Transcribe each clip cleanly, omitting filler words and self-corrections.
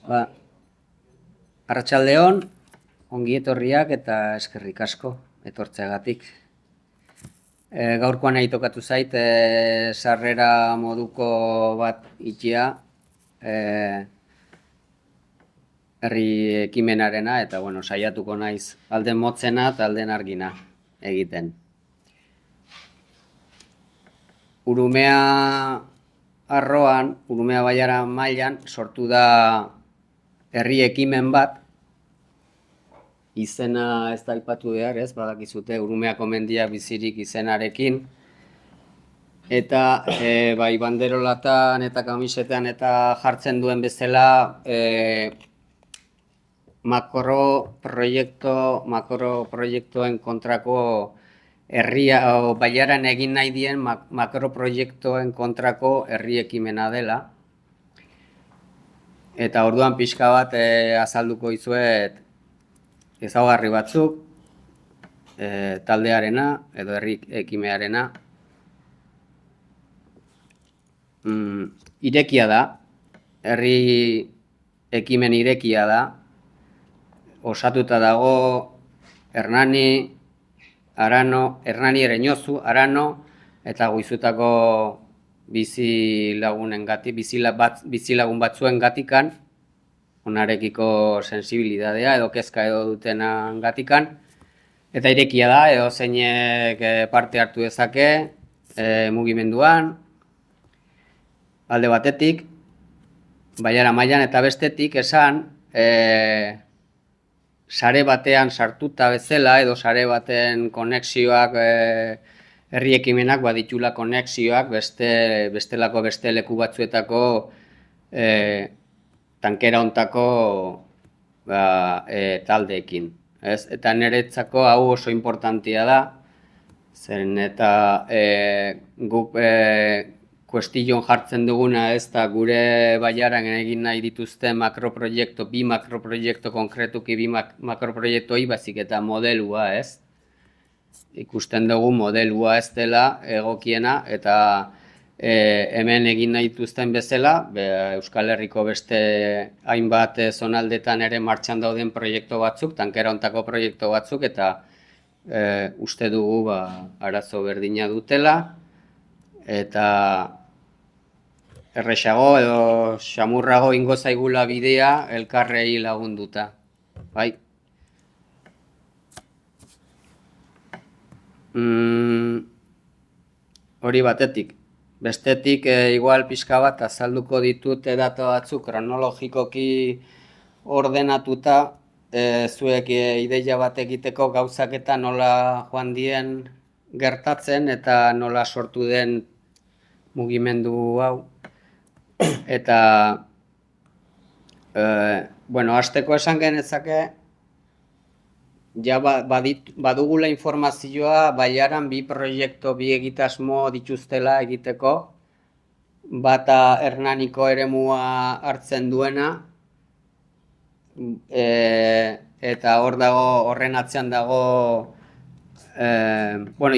Ba, Arratsaldeon, ongi etorriak eta eskerrik asko etortzeagatik. Gaurkoan nahi tokatu zait sarrera moduko bat itxia herri ekimenarena eta saiatuko naiz alden motzena eta alden argina egiten. Urumea arroan, Urumea baiara mailan sortu da herri ekimen bat. Izena ez da aipatu behar, ez, badakizute Urumeako mendia bizirik izenarekin. Eta bai banderolatan eta kamisetan eta jartzen duen bezala makroproiektuen kontrako herria, baiaran egin nahi dien makroproiektuen kontrako herri ekimena dela. Eta orduan pixka bat azalduko dizuet ezaugarri batzuk, taldearena edo herri ekimearena. Irekia da, herri ekimen irekia da, osatuta dago Hernani, Ereñozu, Arano eta Goizutako bizilagun batzuengatikan, onarekiko sensibilidadea edo kezka edo dutenan gatikan, eta irekia da, edo zeinek parte hartu dezake mugimenduan, alde batetik, baiara mailan eta bestetik esan, sare batean sartuta bezala edo sare baten konexioak, herri ekimenak baditula konexioak bestelako beste leku batzuetako tankera hontako taldeekin. Eta niretzako hau oso importantia da, zen eta guk kuestion jartzen duguna ez da gure baiaran egin nahi dituzten bi makroproiektu konkretuki bi makroproiektoi bazik eta modelua ez. Ikusten dugu modelua ez dela egokiena eta hemen egin nahi dituzten bezala, Euskal Herriko beste hainbat zonaldetan ere martxan dauden proiektu batzuk, tankera hontako proiektu batzuk, eta uste dugu arazo berdina dutela, eta erresago edo xamurrago ingo zaigula bidea elkarrei lagunduta. Bai. Hori batetik. Bestetik, igual pixka bat azalduko ditut data batzuk kronologikoki ordenatuta, zuek ideia bat egiteko gauzak eta nola joan dien gertatzen eta nola sortu den mugimendu hau. Eta, hasteko esan genezake, ja badugula informazioa baiaran bi proiektu, bi egitasmo dituztela egiteko, bata Hernaniko eremua hartzen duena, eta horren atzean dago,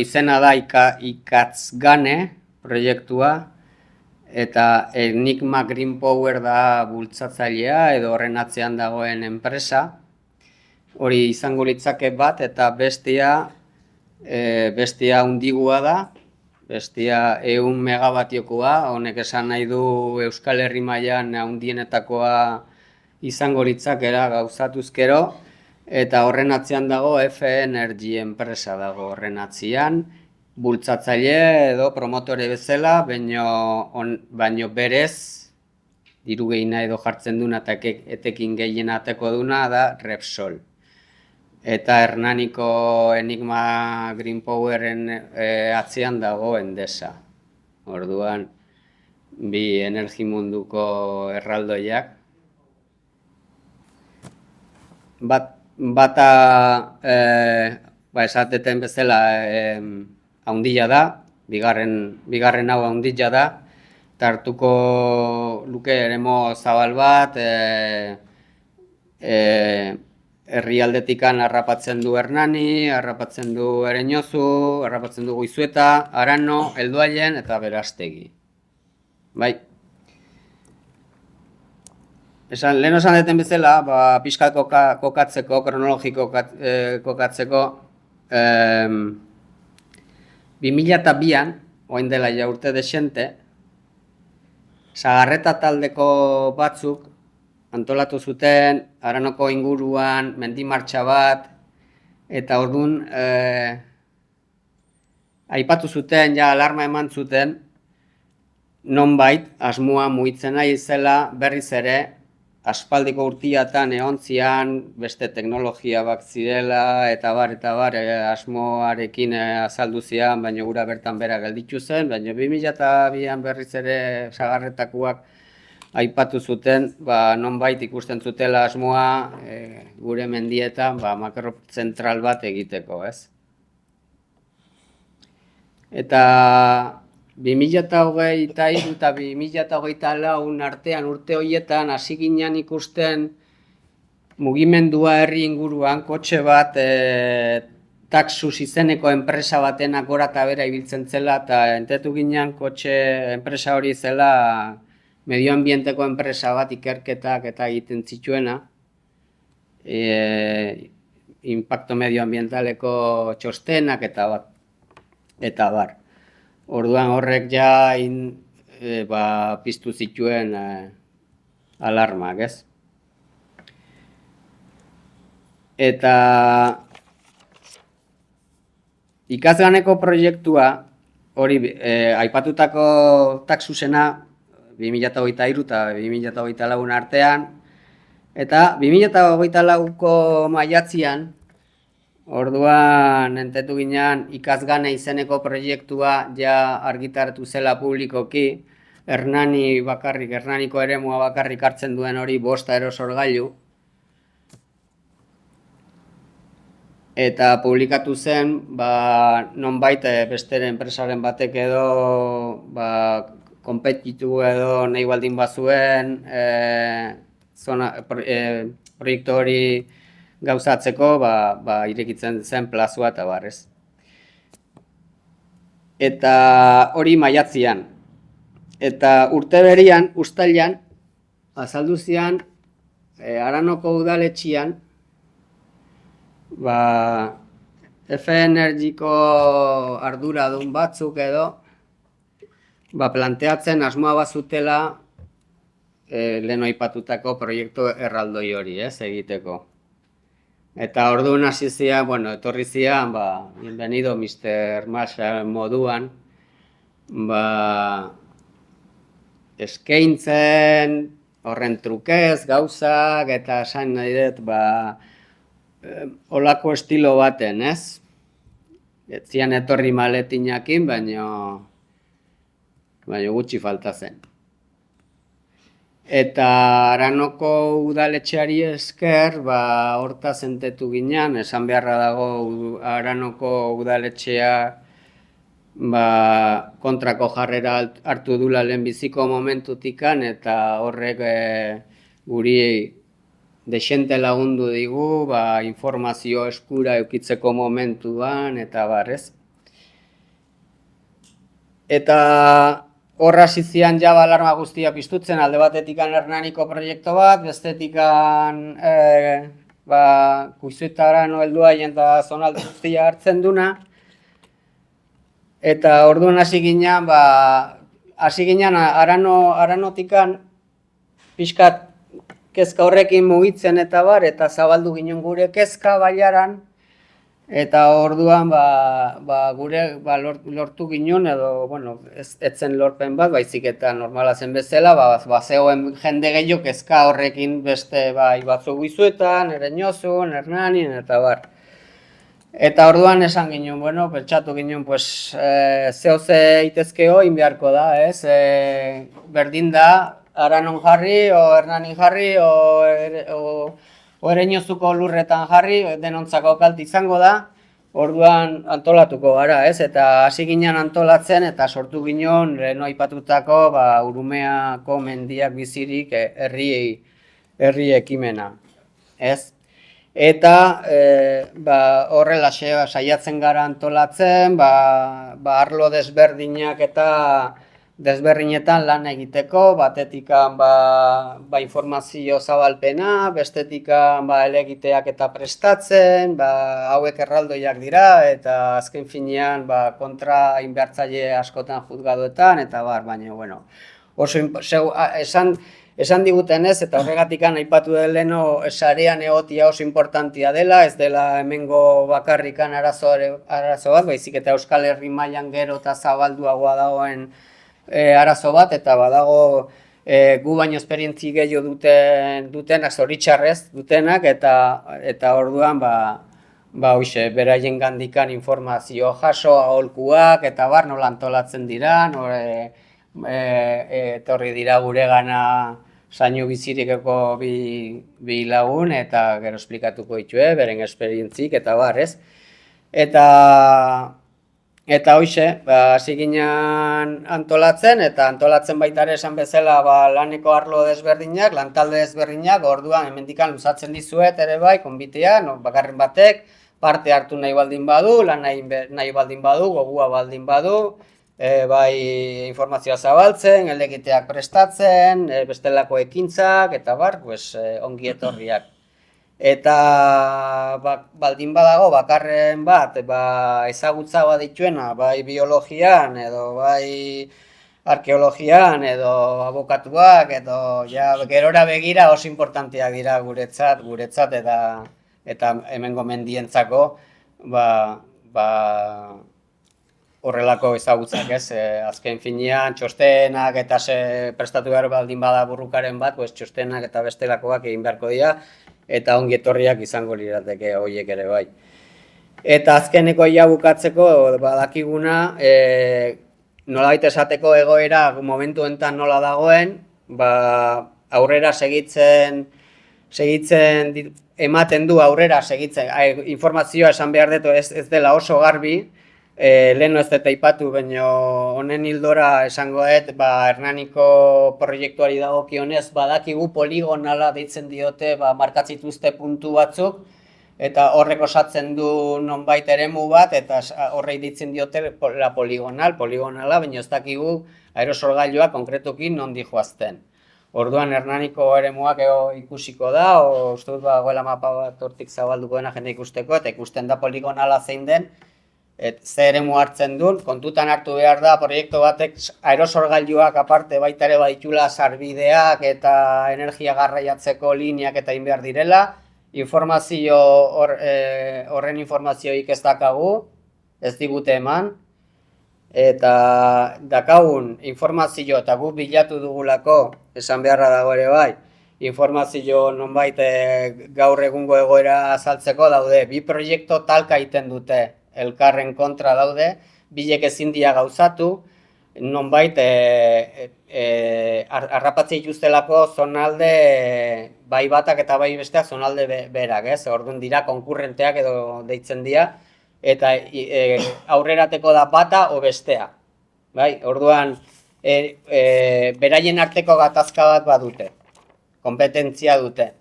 izena da Ikatzgane proiektua, eta Enigma Green Power da bultzatzailea edo horren atzean dagoen enpresa. Hori izango litzake bat eta bestea hundigua da, bestea 100 megabatiokoa, honek esan nahi du Euskal Herri mailan handienetakoa izango litzakela gauzatuzkero, eta horren atzean dago FE Energy enpresa dago horren atzean, bultzatzaile edo promotore bezala, baino berez, diru gehiena edo jartzen duna eta etekin gehien ateko duna da Repsol. Eta Hernaniko Enigma Green Poweren atzean dago Endesa. Orduan, bi energi munduko erraldoiak. Bata, esateten bezala, haundila da, bigarren hau haundila da, eta hartuko luke eremo zabal bat, herrialdetikan harrapatzen du Hernani, harrapatzen du Ereñozu, harrapatzen du Goizueta, Arano, Helduaien eta Berastegi. Bai. lehen esan duten bezala, pixkat kokatzeko, kronologiko kokatzeko, 2002an, orain dela ja urte dexente, Sagarreta taldeko batzuk antolatu zuten Aranoko inguruan mendimartxa bat, eta orduan aipatu zuten, ja alarma eman zuten, nonbait asmoa mugitzen nahi zela berriz ere, aspaldiko urtiatan eontzian, beste teknologia bak zirela, eta bar, asmoarekin azaldu zian, baina gura bertan bera gelditu zen, baina 2002an berriz ere Sagarretakoak aipatu zuten, nonbait ikusten zutela asmoa gure mendietan makrozentral bat egiteko, ez? Eta 2023 eta 2024 artean urte horietan hasi ginen ikusten mugimendua herri inguruan kotxe bat Taxus izeneko enpresa batenak gora eta bera ibiltzen zela, eta entetu ginen kotxe enpresa hori zela medioambienteko enpresa bat ikerketak eta egiten zituena, impacto medioambientaleko txostenak eta bar. Orduan horrek ja piztu zituen alarmak, ez? Eta ikasganeko proiektua, hori aipatutako Taxusena 2023 eta 2024 artean, eta 2024ko maiatzean, orduan entetu ginen ikasgane izeneko proiektua ja argitaratu zela publikoki, Hernaniko eremua bakarrik hartzen duen hori 5 aerosorgailu, eta publikatu zen, nonbait beste enpresaren batek edo konpetitu edo nahi baldin bazuen proiektu hori gauzatzeko, irekitzen zen plazua eta barrez. Eta hori maiatzean. Eta urte berian, uztailean, azaldu zian, Aranoko udaletxean, F-Energiko arduradun batzuk edo, planteatzen asmoa bazutela lehen aipatutako proiektu erraldoi hori, egiteko. Eta orduan hasi zian, etorri zian, bienvenido Mr. Marshall moduan, eskaintzen, horren trukez, gauzak, eta esan nahi dut, olako estilo baten, ez? Ez zian etorri maletinakin, baina gutxi falta zen. Eta Aranoko udaletxeari esker, hortaz entetu ginen, esan beharra dago Aranoko udaletxea kontrako jarrera hartu dula lehenbiziko momentutikan, eta horrek guri dexente lagundu digu, informazio eskura eukitzeko momentuan, eta barrez. Eta horra zizian jaba alarma guztia piztutzen, alde batetikan Hernaniko proiektu bat, bestetikan Kuizuetara heldu haien eta zonalde guztia hartzen duna. Eta orduan hasi ginen Aranotikan pixkat kezka horrekin mugitzen eta bar, eta zabaldu ginen gure kezka baiaran, eta orduan gure lortu ginen, edo, etzen lorpen bat, baizik eta normala zen bezala, zegoen jende gehiago kezka horrekin beste batzu Guizuetan, Ereñozun, Hernanin, eta bar. Eta orduan esan ginen, pentsatu ginen, zehoze itezkeo inbeharko da, ez? Berdin da, Aranon jarri, o Hernanin jarri, o Ereñozuko lurretan jarri, denontzako kalte izango da, orduan antolatuko gara, ez? Eta hasi ginen antolatzen, eta sortu ginen, lehen aipatutako, Urumeako mendiak bizirik herri ekimena, ez? Eta horrela saiatzen gara antolatzen, arlo desberdinak eta desberdinetan lan egiteko, batetikan ba informazio zabalpena, bestetikan ba elegiteak eta prestatzen, ba hauek erraldoiak dira eta azken finean ba kontra inbertzaile askotan juzgadoetan eta baina bueno, esan digutenez eta horregatikan aipatu den leno sarean egotia oso importantia dela, ez dela hemengo bakarrikan arazo bat, baizik eta Euskal Herri mailan gero eta zabalduagoa dagoen arazo bat, eta badago gu baino esperientzi gehiago dutenak, zoritxarrez dutenak, eta orduan hoxe, beraien gandikan informazio jaso, aholkuak, eta nola antolatzen dira, etorri dira gure gana sainu bizirikeko bi lagun, eta gero esplikatuko ditue, beren esperientzik, eta ez. Eta hoxe, hasi ginen antolatzen, eta antolatzen baita ere esan bezala laneko arlo desberdinak, lantalde desberdinak, orduan hemendikan luzatzen dizuet ere bai, konbitea, bakarren batek, parte hartu nahi baldin badu, lan nahi baldin badu, gogua baldin badu, bai informazioa zabaltzen, elegiteak prestatzen, bestelako ekintzak, eta ongi etorriak. Eta baldin badago bakarren bat ezagutza bat dituena, bai biologian edo bai arkeologian edo abokatuak edo gerora begira oso importanteak dira guretzat eta hemengo mendientzako horrelako ezagutzak, ez? Azken finean txostenak eta prestatu behar baldin bada burrukaren bat, txostenak eta bestelakoak egin beharko dira, eta ongi etorriak izango lirateke horiek ere bai. Eta azkeneko bukatzeko badakiguna, nolabait esateko egoera momentu enten nola dagoen, aurrera segitzen ematen du aurrera segitzen, informazioa esan behar dut ez dela oso garbi, leheno ez dut aipatu, baina honen hildora esangoet, Hernaniko proiektuari dagokionez badakigu poligonala deitzen diote markatzituzte puntu batzuk, eta horrek osatzen du nonbait eremu bat, eta horrei deitzen diote poligonala, baina ez dakigu aerosolgailua konkretuki nondi joazten. Orduan Hernaniko eremuak ikusiko da, uste dut goela mapa bat hortik zabalduko dena jende ikusteko, eta ikusten da poligonala zein den, ze eremu hartzen duen, kontutan hartu behar da proiektu batek aerosolgailuak aparte baita ere baditula sarbideak eta energia garraiatzeko lineak eta behar direla, horren informazioik ez dakagu, ez digute eman, eta dakagun informazio eta guk bilatu dugulako, esan beharra dago ere bai, informazio nonbait gaur egungo egoera azaltzeko daude, bi proiektu talka egiten dute, elkarren kontra daude, bilek ezin dira gauzatu, nonbait harrapatzea ituztelako zonalde bai batak eta bai besteak zonalde berak, ez? Orduan dira konkurrenteak edo deitzen dira, eta aurrerateko da bata o bestea. Bai? Orduan beraien arteko gatazka bat badute, konpetentzia dute.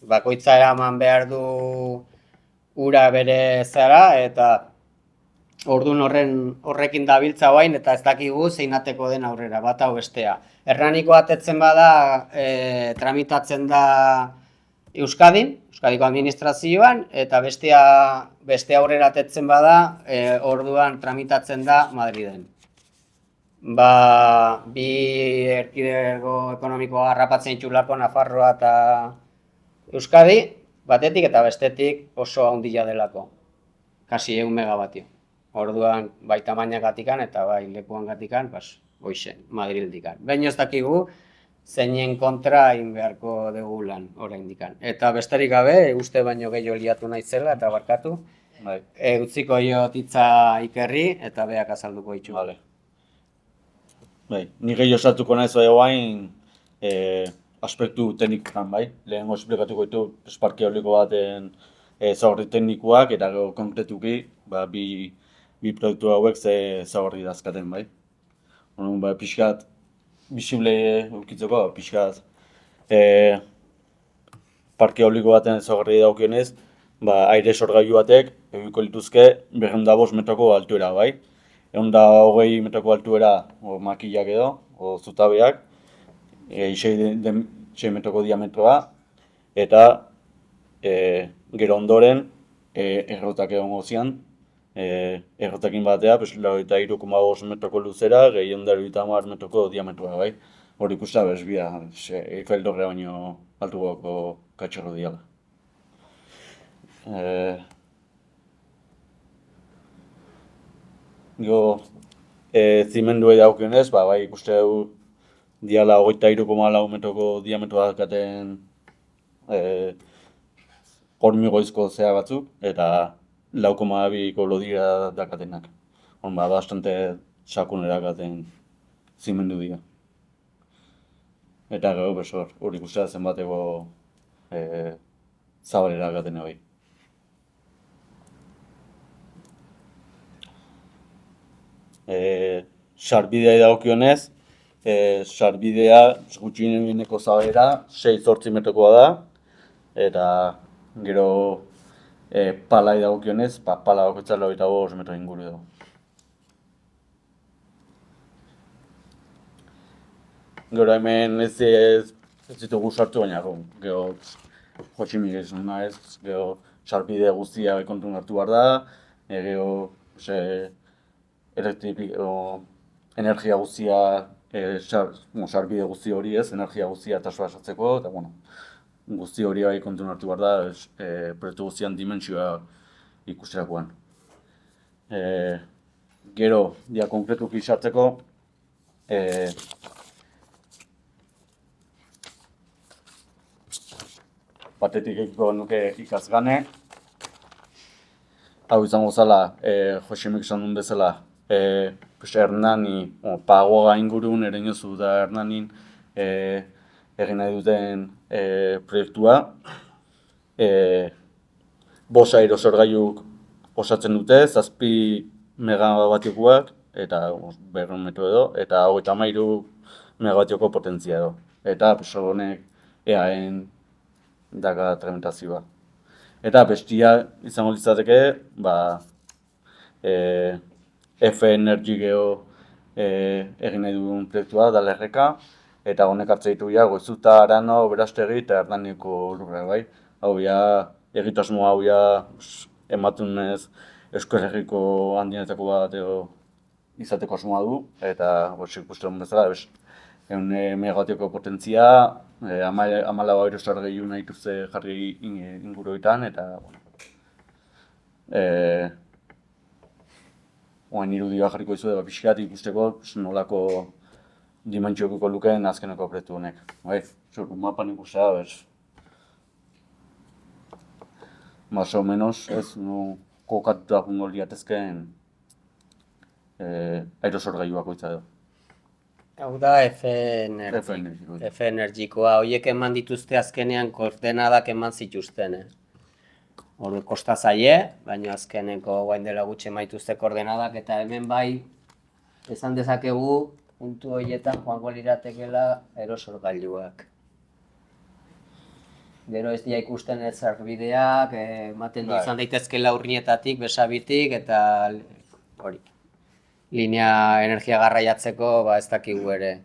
Bakoitza eraman behar du ura bere zara, eta orduan horrekin dabiltza bain, eta ez dakigu zeinateko den aurrera, bata o bestea. Hernaniko atetzen bada, tramitatzen da Euskadiko administrazioan, eta beste aurrera atetzen bada, orduan tramitatzen da Madriden. Bi erkidego ekonomikoa harrapatzen ditulako Nafarroa eta Euskadi, batetik eta bestetik oso handia delako, kasi 1 megabatio. Orduan, bai tamainagatikan eta bai lekuangatikan, hoxe, Madrildikan. Baina ez dakigu, zeinen kontra egin beharko dugu lan oraindikan. Eta besterik gabe, uste baino gehiago liatu naizela eta barkatu, utziko hitza Ikerri eta beak azalduko ditu. Ni gehiago osatuko naiz guain aspektu teknikoan, bai. Lehenengo esplikatuko ditu parke eoliko baten ezaugarri teknikoak, eta konkretuki bi produktu hauek ze ezaugarri dazkaten, bai. Pixkat bisible ukitzeko, pixkat parke eoliko baten ezaugarri daukionez, aire sorgailu batek edukiko lituzke 205 metroko altuera, bai. 120 metroko altuera makillak edo, zutabeak, 6 metroko diametroa, eta gero ondoren errotak egongo zian, errotakin batea, 83,5 metroko luzera, gehi 150 metroko diametroa, bai? Hori ikusta bezbia, Eiffel Torrea baino altuagoko katxarro diala. Zimenduei daukionez, bai ikuste dugu diala 23,4 metroko diametroa dakaten hormigoizko zea batzuk, eta 4,2ko lodira dakatenak. Bastante sakunera dakaten zimendu dira. Eta gero, hori ikustea zenbateko zabalera dakaten bai. Sarbidea dagokionez, sarbidea gutxieneko zabalera 6-8 metrokoa da, eta gero palai dagokionez, pala bakoitza 85 metro inguru edo. Gero hemen ez ditugu sartu, baina gero Josimik ez nuna ez, gero sarbide guztia kontun hartu behar da, gero energia guztia, sarbide guzti hori ez, energia guztia transbasatzeko, eta guzti hori bai kontun hartu behar da, proiektu guztian dimentsioa ikusterakoan. Gero, dia konkretuki sartzeko, batetik ekiko nuke ikazgane. Hau izango zela, Josimik esan duen bezala, Hernani, Pagoa ingurun ereinozu da Hernanin egin nahi duten proiektua. 5 aerosorgailuk osatzen dute, 7 megabatiokoak, eta 200 metro edo, eta 33 megabatioko potentzia edo. Eta honek EAen daka trementazioa. Eta bestia izango litzateke, F Energy geho egin nahi duen proiektua, Dalerreka, eta honek hartze ditu Goizuta, Arano, Berastegi eta Hernaniko lurra, bai? Hau egitasmo hau ematunez Euskal Herriko handienetako bat izateko asmoa du, eta ikusten bezala, 100 megawatioko potentzia, 14 aerosorgailu nahi dituzte jarri inguruetan, eta oain irudia jarriko dizu pixkat ikusteko nolako dimentsiokiko lukeen azkeneko proiektu honek. Mapan ikustea, más o menos, kokatuta jungo liatezkeen aerosorgailu bakoitza edo. Hau da F Energikoa, horiek eman dituzte azkenean koordenadak eman zituzten. Hori kosta zaie, baina azkeneko guain dela gutxe maituzte koordenadak, eta hemen bai esan dezakegu puntu horietan joango liratekela aerosorgailuak. Gero ez dira ikusten ez sarbideak, ematen du izan daitezkela urnietatik, besabitik, eta hori. Linea energia garraiatzeko ez dakigu ere.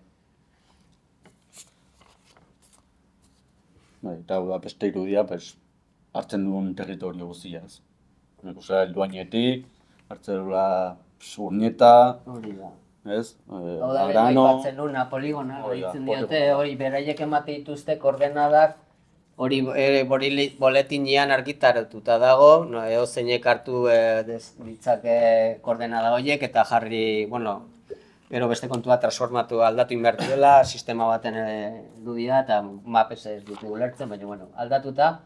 Eta hau da beste irudia, hartzen duen territorio guztiaz. Helduainetik, hartzen dula urnieta, ez? Hau da, aipatzen duna poligonal, ditzen diote, hori beraiek emate dituzte koordenadak, hori boletinean argitaratuta dago, zeinek hartu ditzake koordenada horiek eta jarri, gero beste kontua transformatu aldatu inbertu dela, sistema baten dudia eta mapes ez dutu ulertzen, baina aldatuta,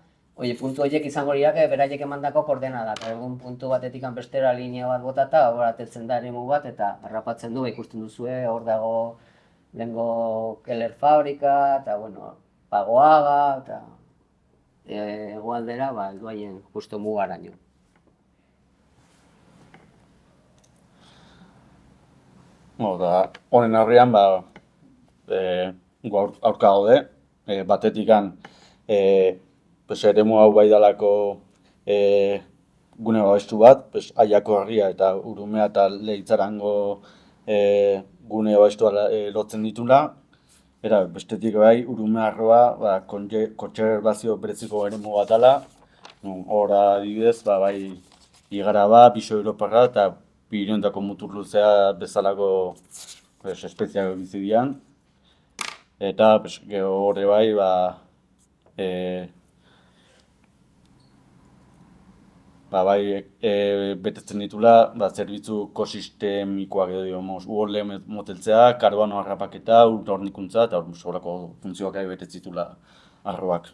puntu horiek izango liake beraiek emandako koordenadak. Egun puntu batetik bestera linea bat botata, hor atetzen da eremu bat eta harrapatzen du, ikusten duzue, hor dago lehengo Keller fabrika, eta Pagoaga, eta hegoaldera helduaien justo mugaraino. Honen aurrean, aurka gaude, batetikan eremu hau bai dalako gune babestu bat, Aiako herria eta Urumea eta Leitzarango gune babestua lotzen ditula. Eta bestetik bai, Urumea arroa kontserbazio bereziko eremu bat dela. Hor adibidez, bai Igaraba, Biso Europarra eta Pirinioetako mutur luzea bezalako espeziak bizi dian. Eta horre bai, betetzen ditula, zerbitzu ekosistemikoak edo digamos, uholde moteltzea, karbano harrapaketa, urtornikuntza eta horrelako funtzioak betetzen ditula arroak.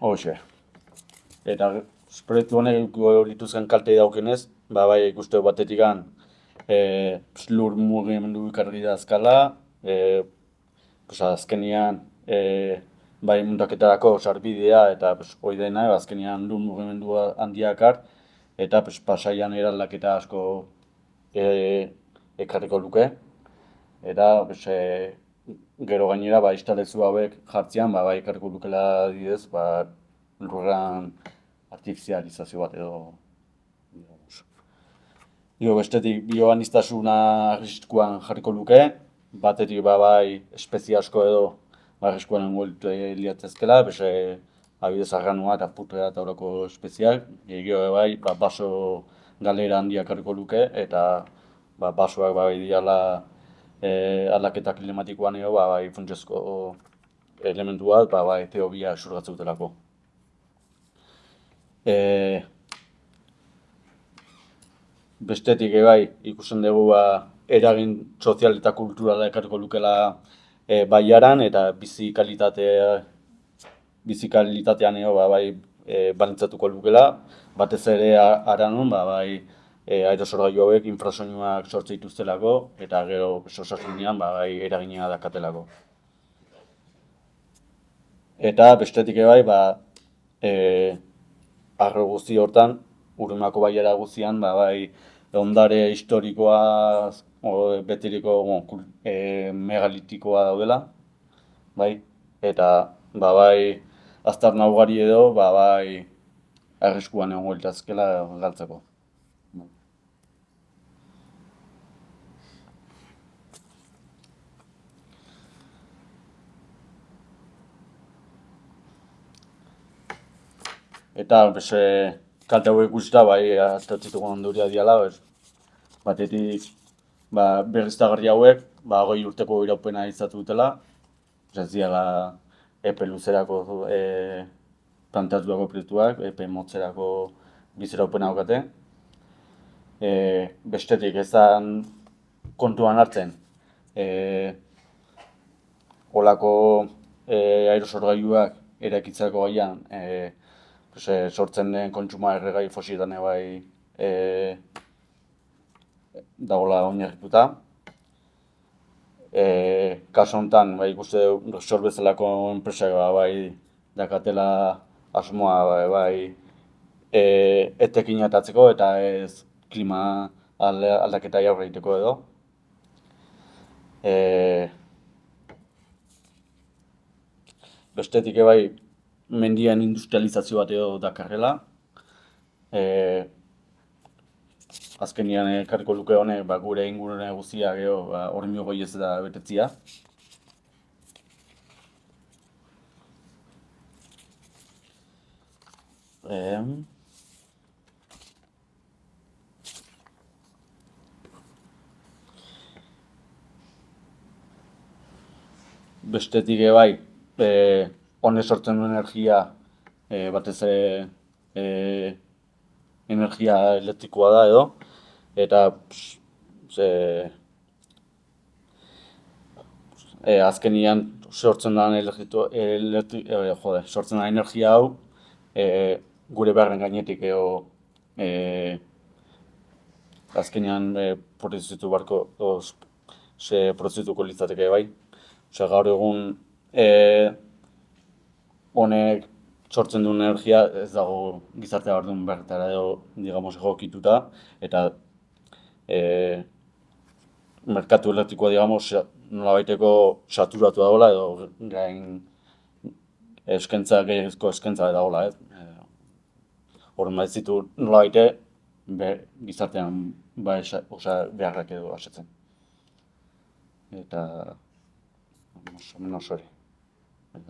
Hoxe. Eta proiektu honek lituzken kaltei daukenez, bai ikuste batetikan lur mugimendu ikarri da azkala, azkenian bai muntaketarako sarbidea eta hori dena, azkenian lur mugimendu handiakar, eta pasaian eraldaketa asko ekarriko luke. Eta gero gainera instalezu hauek jartzean bai ekarriko lukela adibidez, lurran artifizializazio bat edo. Bestetik bioaniztasuna arriskuan jarriko luke, batetik bai espezie asko edo arriskuan engoltu liatzezkela, adibidez arranua eta putrea eta horako espeziak, gero bai baso galera handiak jarriko luke, eta basoak bai diala aldaketa klimatikoan edo bai funtsezko elementu bat, bai teobia xurgatzeutelako. Bestetik bai ikusten dugu eragin sozial eta kulturala ekarriko lukela baiaran eta bizi kalitatean bai balintzatuko lukela, batez ere Aranon bai aerosorgailu hauek infrasoinuak sortze dituztelako eta gero osasunean bai eragina dakatelako. Eta bestetik bai arro guzti hortan, Urumako baiara guztian bai ondare historikoa betiriko megalitikoa daudela, bai, eta bai aztarna ugari edo bai arriskuan egongo litezkeela galtzeko. Eta kalte hauek ikusita bai aztertzituko ondoria diala, batetik berriztagarri hauek 20 urteko iraupena izatu dutela, ez diala epe luzerako planteatutako proiektuak, epe motzerako biziraupena daukate. Bestetik ezan kontuan hartzen olako aerosorgailuak eraikitzeko gaian sortzen den kontsumoa erregai fosiletan bai dagoela oinarrituta. Kasu honetan ikuste Repsol bezalako enpresak bai dakatela asmoa bai etekina atatzeko eta ez klima aldaketa aurre egiteko edo. Bestetik bai mendian industrializazio bat edo dakarrela. Azkenian ekarriko luke honek gure ingurune guztia gero hormio goiez eta betetzia. Bestetik bai honek sortzen du energia batez ere energia elektrikoa da edo, eta azkenian sortzen da energia hau gure beharren gainetik edo azkenian produzituko litzateke bai. Gaur egun honek sortzen duen energia ez dago gizartea behar duen bertara edo, digamos, egokituta, eta merkatu elektrikoa, digamos, nolabaiteko saturatu dagoela edo gain gehiagizko eskaintza dagoela, ez? Horren ez ditu nolabaite gizartean beharrak edo asetzen. Eta más o menos hori.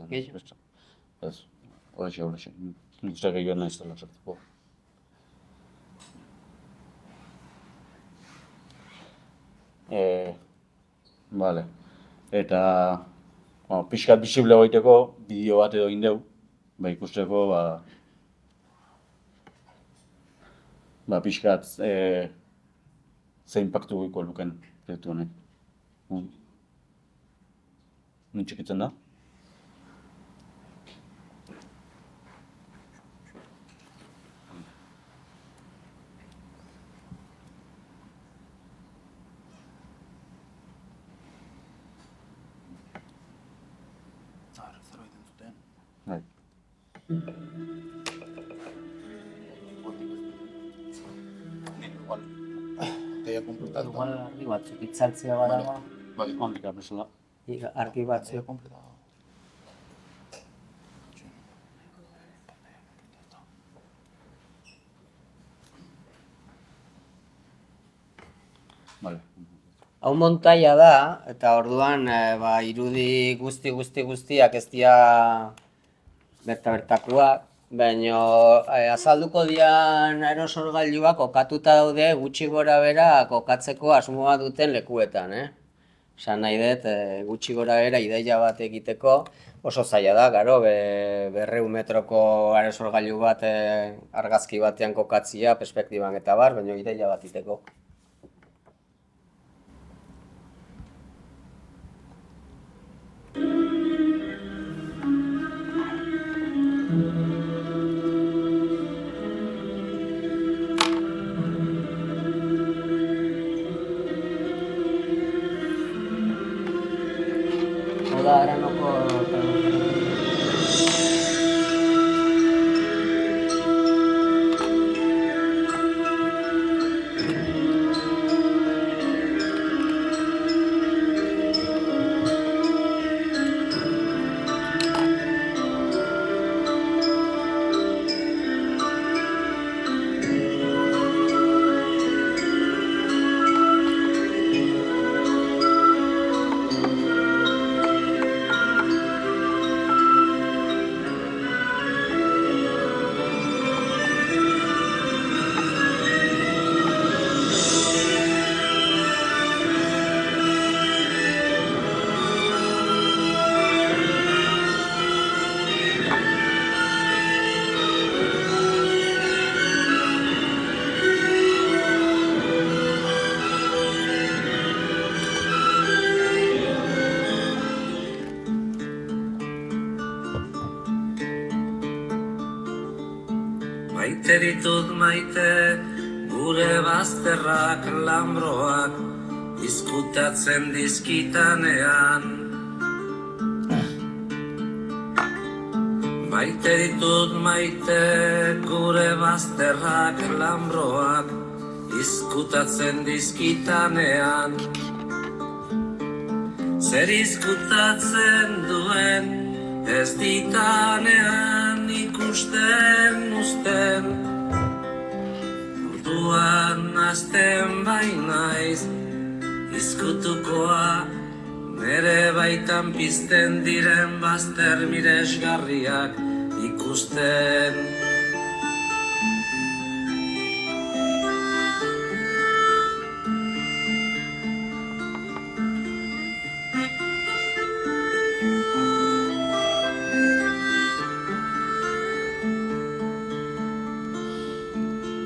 Gehiago? Ez, horixe. Nik uste gehiago nahiz dela sartuko. Vale. Eta pixkat bisible egiteko bideo bat edo egin dugu, ikusteko pixkat ze inpaktu goiko luken proiektu honek. Nun txikitzen da? Bai. Igual argi batzuk itzaltzea gara ba. Bai, ondik bezala. Argi batzuk. Vale. Hau montaia da, eta orduan irudi guztiak ez dira bertakoak, baina azalduko dian aerosolgailuak kokatuta daude gutxi gora bera kokatzeko asmoa duten lekuetan. Esan nahi dut, gutxi gora bera ideia bat egiteko oso zaila da, gero, 200 metroko aerosolgailu bat argazki batean kokatzia, perspektiban eta bar, baina ideia bat egiteko. Oda Aranoko Maite ditut maite, gure bazterrak lambroak izkutatzen dizkitanean. Maite ditut maite, gure bazterrak lambroak izkutatzen dizkitanean. Zer izkutatzen duen ez ditanean ikusten uzten. Orduan hasten bainaiz izkutukoa, nere baitan pizten diren bazter miresgarriak ikusten.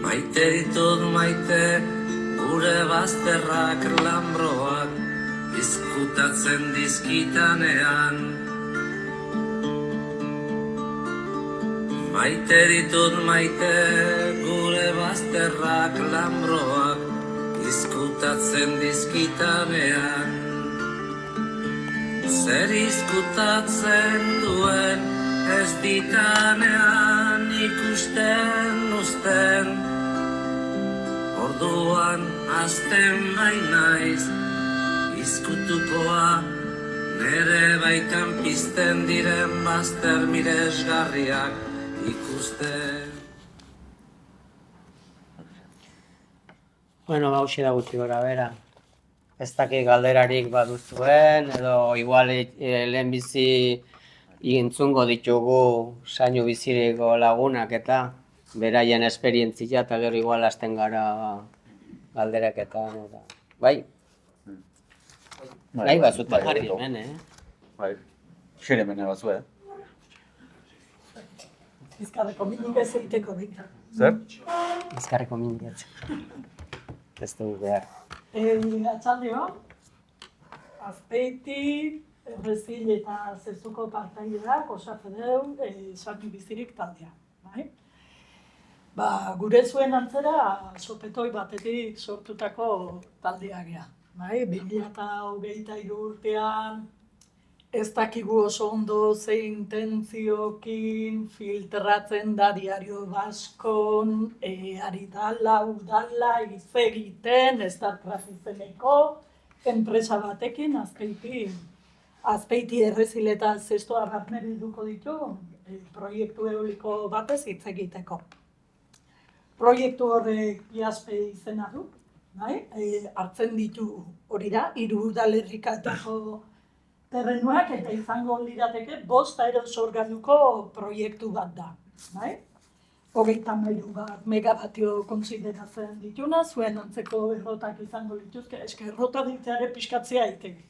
Maite ditut maite, gure bazterrak lambroak izkutatzen dizkitanean. Maite ditut maite, gure bazterrak lambroak izkutatzen dizkitanean. Zer izkutatzen duen ez ditanean ikusten uzten. Orduan hasten bainaiz izkutukoa, nere baitan pizten diren bazter miresgarriak ikusten. Bueno, hauxe da gutxi gora bera. Ez dakit galderarik baduzuen, edo igual lehenbizi entzungo ditugu sainu biziriko lagunak eta beraien esperientzia eta gero igual hasten gara galderaketan. Bai? Nahi bazute jarri hemen, Bai, xere mene bazu, Bizkarreko minik ez egiteko dira. Zer? Bizkarreko mindiatzen. Ez dugu behar. Atxaldeo, Azpeiti, Errezil eta Zezuko partaideak osatzen dugu sainu bizirik taldea. Bai? Gure zuen antzera sopetoi batetik sortutako taldea gea. Bai? 2023 urtean ez dakigu oso ondo zein intentziokin filtratzen da Diario Baskon, ari dala, udala, hitz egiten, ez da trafizeneko enpresa batekin, Azpeiti Errezil eta Zestoa barnebilduko ditu proiektu eoliko batez hitz egiteko. Proiektu horrek Piaspe izena du, bai? Hartzen ditu hori da, 3 udalerrikatako terrenuak eta izango lirateke 5 aerosorgailuko proiektu bat da. Bai? 33 megabatio kontsideratzen dituna, zuen antzeko errotak izango lituzke, eske errota ditzeare pixkatzea egiteke.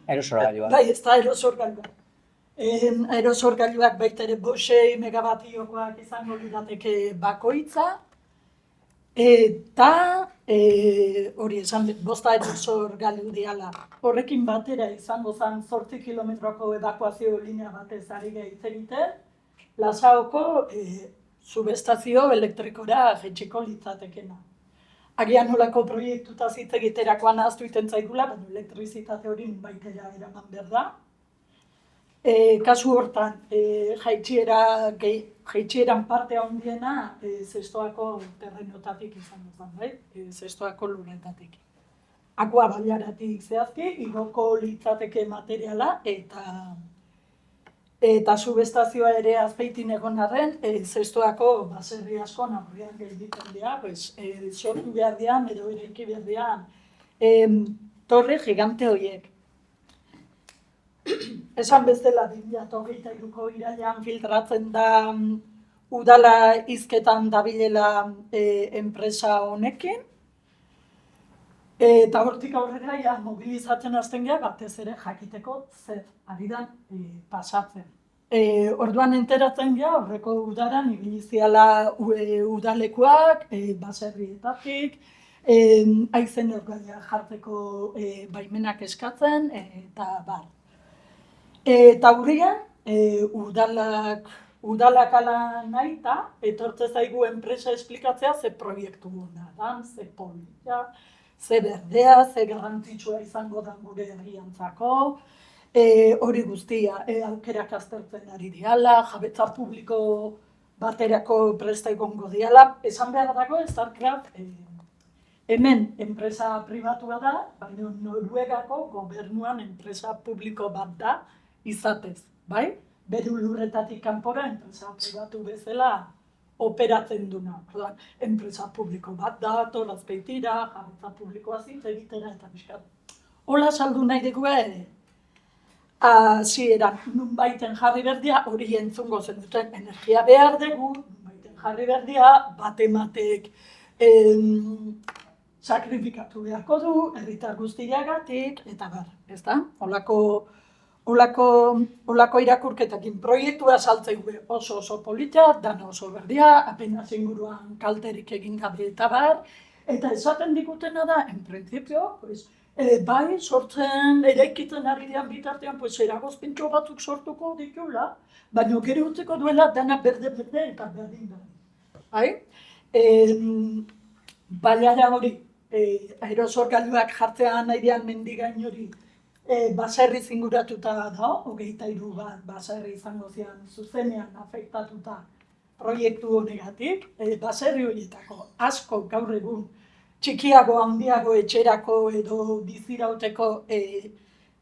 Aerosorgailua. Bai, ez da aerosorgailua. Aerosorgailuak baita ere 6 megabatiokoak izango lirateke bakoitza, eta hori esan 5 aerosorgailu diala. Horrekin batera izango zen 8 kilometroko evakuazio linea batez ari hitz egiten, Lasaoko subestazio elektrikora jaitsiko litzatekena. Agian nolako proiektutaz hitz egiterakoan ahaztu iten zaigula, baina elektrizitate hori baitera eraman behar da. Kasu hortan, jaitsieran parte handiena Zestoako terrenotatik izango zen, bai? Zestoako lurretatik. Akua bailaratik zehazki, igoko litzateke materiala eta subestazioa ere Azpeitin egon arren, Zestoako baserri asko aurrean gelditzen dira, sortu behar dian edo eraiki behar dian torre gigante horiek. Esan bezala 2023ko irailean filtratzen da udala hizketan dabilela enpresa honekin. Eta hortik aurrera ja mobilizatzen hasten gara batez ere jakiteko zer ari da pasatzen. Orduan enteratzen gara horreko udaran ibiliziala udalekuak, baserrietatik, haizen orgaia jartzeko baimenak eskatzen, eta bar. Eta urrian, udalak ala nahi eta etortze zaigu enpresa esplikatzea ze proiektu guna da, ze polita, ze berdea, ze garrantzitsua izango da gure herriantzako, hori guztia aukerak aztertzen ari diala, jabetza publiko baterako presta egongo diala, esan behar dago Starcraft hemen enpresa pribatua da, baina Noruegako gobernuan enpresa publiko bat da izatez, bai? Beru lurretatik kanpora enpresa pribatu bezala operatzen duna. Enpresa publiko bat da, Azpeitira, jabetza publikoa hitz egitera eta pixkat. Hola saldu nahi dugu hasieran nunbaiten jarri berdia, hori entzungo zen duten energia behar dugu, nunbaiten jarri berdia, batematek sakrifikatu beharko du, herritar guztiagatik, eta bar, ez da? Olako irakurketakin proiektua saltzei oso polita, dana oso berdia, apenas inguruan kalterik egin gabe eta bar, eta esaten digutena da, en principio, bai, sortzen, eraikitzen ari dian bitartean, eragozpintxo batzuk sortuko ditula, baina gero utzeko duela dana berde eta berdin. Bai? Baiara hori, aerosorgailuak jartzean nahi dian mendigain hori, baserri zinguratuta da, 23 bat baserri izango zian zuzenean afektatuta proiektu honegatik, baserri horietako asko gaur egun txikiago, handiago etxerako edo bizirauteko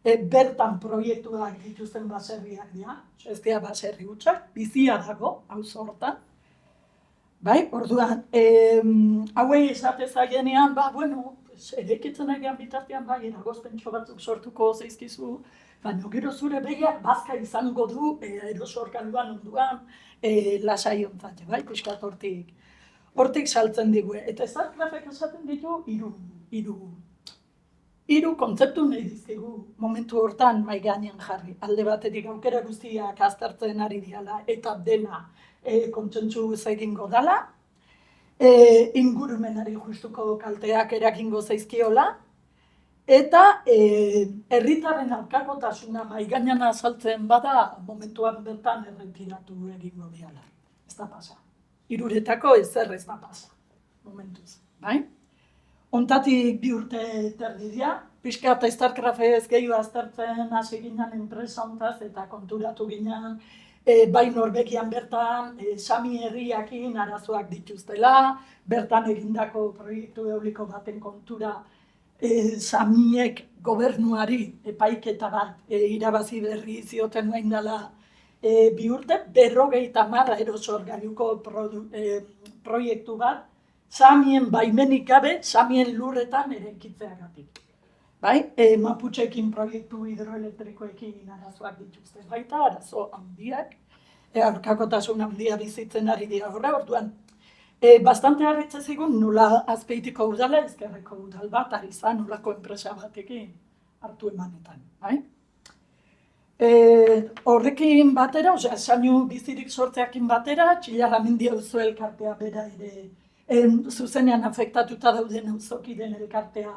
bertan proiektuak dituzten baserriak dira. Ez dira baserri hutsak, bizia dago, auzo hortan. Bai, orduan, hauei esate zaienean, eraikitzen egean bitartean, eragozpentxo batzuk sortuko zeizkizu, baina gero zure begiak bazka izango du erosorganuan onduan lasai ontzat, bai, pixkat hortik saltzen digu. Eta Starcraftek esaten ditu hiru kontzeptu nahi dizkigu momentu hortan mahai gainean jarri. Alde batetik aukera guztiak aztertzen ari diala eta dena kontsentsu egingo dala, ingurumenari justuko kalteak eragingo zaizkiola, eta herritarren aurkakotasuna mahai gainean azaltzen bada momentuan bertan erretiratu egingo diala. Ez da pasa. Hiruretako ezer ez da pasa, momentuz, bai? Hontatik 2 urte terdi dira, pixka eta Starcraftez gehiago aztertzen hasi ginen enpresa hontaz eta konturatu ginen bai Norvegian bertan Sami herriakin arazoak dituztela, bertan egindako proiektu eoliko baten kontura Samiek gobernuari epaiketa bat irabazi berri zioten nuen dela 2 urte, 50 erosorgailuko proiektu bat, Samien baimenik gabe, Samien lurretan eraikitzeagatik. Bai, Maputxekin proiektu hidroelektrikoekin arazoak dituzte baita, arazo handiak, aurkakotasun handia bizitzen ari dira horra, orduan. Bastante harritze zigun nola Azpeitiko udala, Ezkerreko udal bat, ari zan nolako enpresa batekin hartu emanetan, bai? Horrekin batera, sainu bizirik sortzeakin batera, Txillarramendi auzo elkartea bera ere zuzenean afektatuta dauden auzokideen elkartea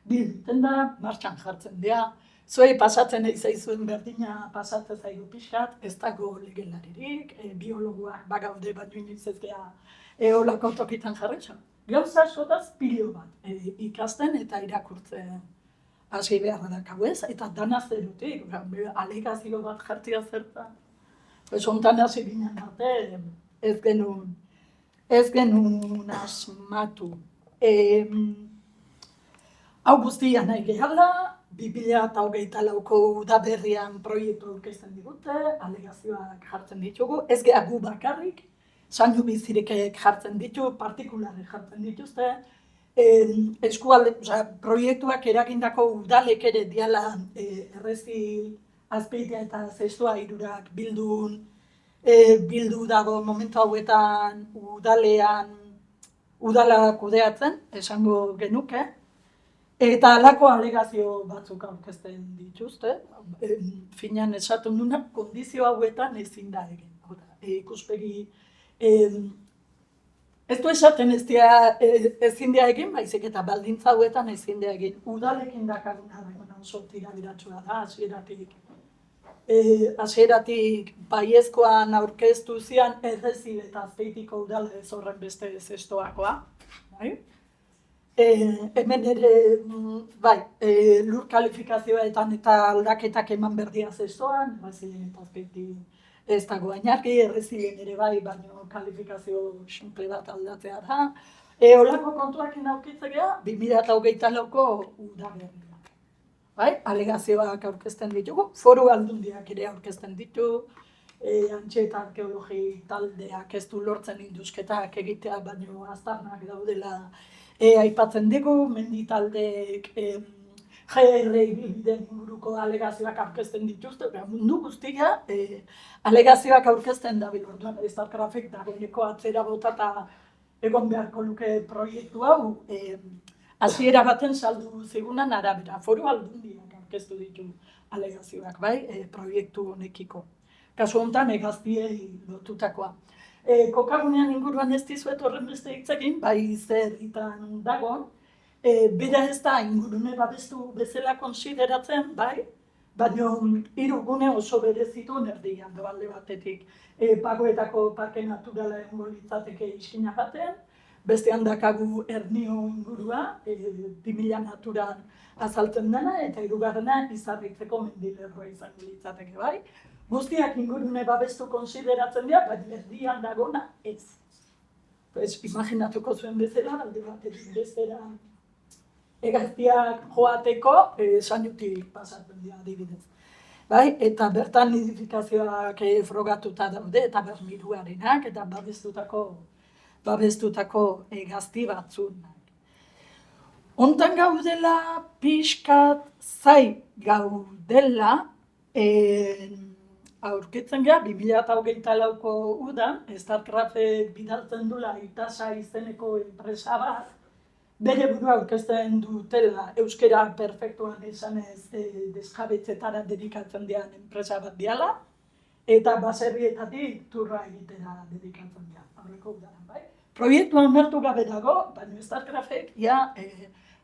biltzen da, martxan jartzen dira. Zuei pasatzen eizaizuen berdina pasatzen zaigu pixkat, ez dago legelaririk, biologoak bagaude baino inoiz ez gea olako tokitan jarretxan. Gauza askotaz pilo bat ikasten eta irakurtzen hasi behar dakau ez, eta dana zerutik, alegazio bat jartzea zertan. Hontan hasi ginen arte, ez genuen asmatu. Hau guztia nahi gehala, 2024ko udaberrian proiektu aurkezten digute, alegazioak jartzen ditugu, ez geha gu bakarrik, sainu bizirikek jartzen ditu, partikularek jartzen dituzte, eskualde, proiektuak eragindako udalek ere diala Errezi, Azpeitia eta Zestua hirurak bildu dago momentu hauetan udala kudeatzen, esango genuke, eta halako alegazio batzuk aurkezten dituzte, finean esaten duna, kondizio hauetan ezin da egin. Ikuspegi, ez du esaten ezin da egin, baizik eta baldintza hauetan ezin da egin. Udalekin dakaruna oso tirabiratsua da, hasieratik baiezkoan aurkeztu zian Errezi eta Azpeitiko udala ez horren beste zestoakoa. Hemen ere, lur kalifikazioetan eta aldaketak eman berdia zestoan, Errezi eta Azpeiti ez dago ainarki, Errezien ere baino kalifikazio simple bat aldatzea da. Olako kontuakin aurkitzea, 2024ko udaberria. Alegazioak aurkezten ditugu, foru aldundiak ere aurkezten ditu, Antxe eta arkeologi taldeak ez du lortzen indusketak egitea, baino aztarnak daudela aipatzen dugu, mendi taldeek GR-bideen inguruko alegazioak aurkezten dituzte, mundu guztia alegazioak aurkezten dabil, orduan Starcraftek dagoeneko atzera botata egon beharko luke proiektu hau, hasiera baten saldu zigunan arabera, foru aldundiak aurkeztu ditu alegazioak, proiektu honekiko. Kasu honetan Gaztiei lotutakoa. Kokagunean inguruan ez dizuet horren beste hitz egin, zerritan dagoen, bera ez da ingurune babestu bezala konsideratzen, baina 3 gune oso berezitu erdian do alde batetik. Pagoetako parke naturala egongo litzateke iskina batean, bestean dakagu Ernio ingurua, 2000 naturan azaltzen dena, eta 2. Izarritzeko mendilerroa izango litzateke Guztiak ingurune babestu konsideratzen dira, baina erdian dagona ez. Imaginatuko zuen bezala, alde batetik bestera hegaztiak joateko sainutik pasatzen dira adibidez. Bai, eta bertan nidifikazioak frogatuta daude, eta bermiruarenak, eta babestutako hegazti batzunak. Hontan gaudela, pixkat zai gaudela, aurkitzen gara, 2024ko udan, StarCraft bidaltzen dula Itasa izeneko enpresa bat, bere burua aurkezten dutela euskera perfektuan esanez desjabetzetara dedikatzen dian enpresa bat diala, eta baserrietatik turra egitera dedikatzen dian, aurreko udaran, bai? Proiektua onartu gabe dago, baina StarCraftek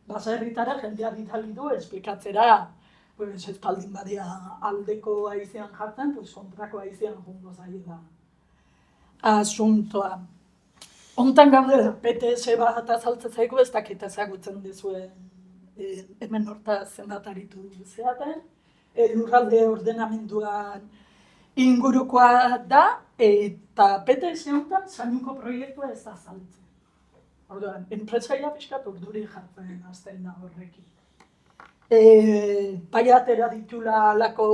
baserritara jendea bidali du esplikatzera, pues espaldin badia aldeko haizean jartzen, pues kontrako haizean jungo zaiela asuntoa. Hontan gaudela, PTS bat azaltzen zaigu, ez dakit ezagutzen dizuen hemen hortaz zenbat aritu zeaten, lurralde ordenamenduan ingurukoa da, eta PTS honetan Sainuko proiektua ez azaltzen. Orduan, enpresaia pixkat urduri jartzen hasten da horrekin. Bai atera ditula alako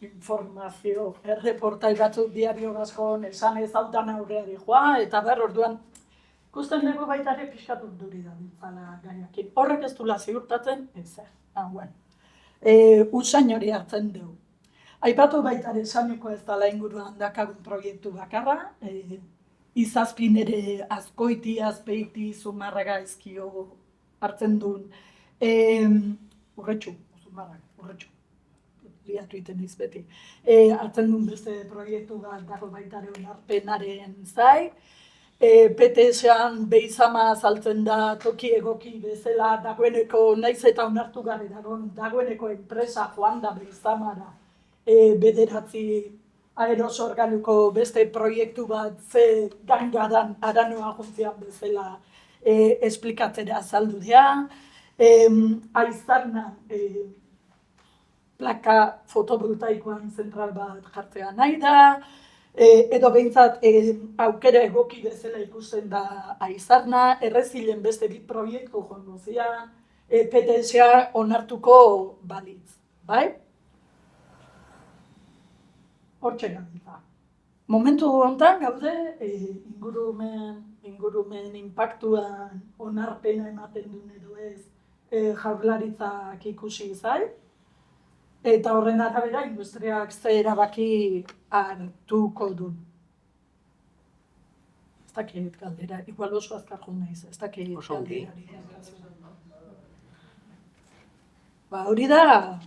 informazio, erreportai batzuk diario gazkon esan ez hautan aurreari joa, eta orduan, ikusten dugu baita ere pixkat urduri da ditzala gaiakin. Horrek ez dula ziurtatzen, ezer. Usain hori hartzen dugu. Aipatu baita ere Sainuko ez dela inguruan dakagun proiektu bakarra, izazpin ere Azkoiti, Azpeiti, Zumarraga ezkio hartzen duen, urretxu, liatu iten iz beti, hartzen duen beste proiektu bat dago baita ere onarpenaren zai, PTS-an behizama azaltzen da toki egoki bezala dagoeneko, naiz eta onartu gabe dagoeneko enpresa joan da behizamara, bederatzi aerosorganuko beste proiektu bat ze gangadan aranoa juntzian bezala esplikatzera azaldu dira. Aizarna plaka fotovoltaikoan zentral bat jartzea nahi da, edo behintzat aukera egoki bezala ikusten da Aizarna, errezilen beste bi proiektu joango zian, PTS-a onartuko balitz, bai? Hortxe gabiltza. Momentu honetan gaude ingurumen inpaktuan onarpena ematen duen edo ez Jaurlaritzak ikusi zai, eta horren arabera industriak ze erabaki hartuko du. Ez dakit galdera, igual oso azkar joan naiz, ez dakit galderari. Hori da,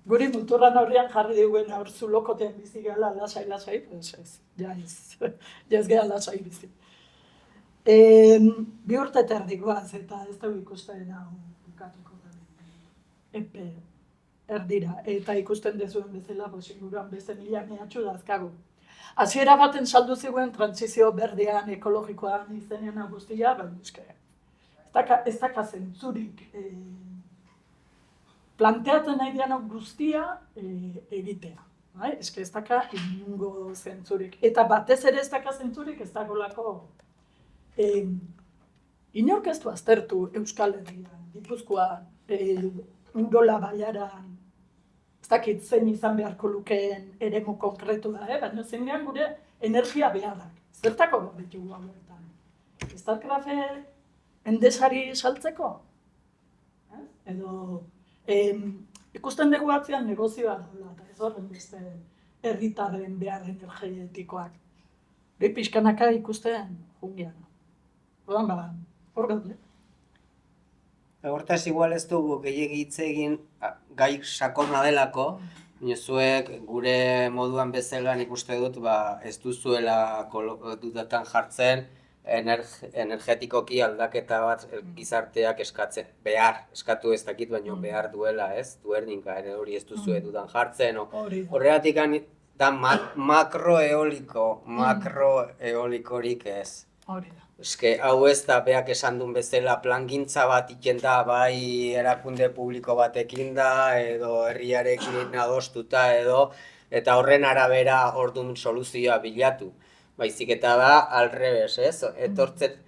guri muturran aurrean jarri diguen aur zulokotean bizi gala lasai, pues ez, ja ez gara lasai bizi. 2 urte terdikoaz eta ez dugu ikusten hau bukatuko da. Epe erdira, eta ikusten dezuen bezala, pues inguruan beste 1000 mehatxu dazkagu. Hasiera baten saldu ziguen trantsizio berdean, ekologikoan izenean guztia, baina ez daka zentzurik planteatzen nahi dianok guztia egitea. Ez daka inungo zentzurik. Eta batez ere ez daka zentzurik ez dagoelako inork ez du aztertu Euskal Herrian, Gipuzkoan, Urola Baiaran, ez dakit zein izan beharko lukeen eremu konkretua, baina zeinean gure energia beharrak. Zertako ditugu hauetan. StarCraft Endesari saltzeko? Edo ikusten dugu atzean negozioa daula, eta ez horren beste herritarren behar energetikoak. Behi pixkanaka ikusten jungian. Hor gaude. Hortaz igual ez dugu gehiegi hitz egin gai sakona delako, baina zuek gure moduan bezala nik uste dut ez duzuela dudatan jartzen energetikoki aldaketa bat gizarteak eskatzen. Eskatu ez dakit, baina behar duela, ez? Duerninka ere hori ez duzu dudan jartzen. Horregatik da makroeolikorik ez. Hori da. Eske, hau ez da, beak esan duen bezala, plangintza bat iken da, bai erakunde publiko batekin da, edo herriarekin adostuta edo, eta horren arabera orduan soluzioa bilatu. Baizik eta da, alrebes, ez? Etortzet,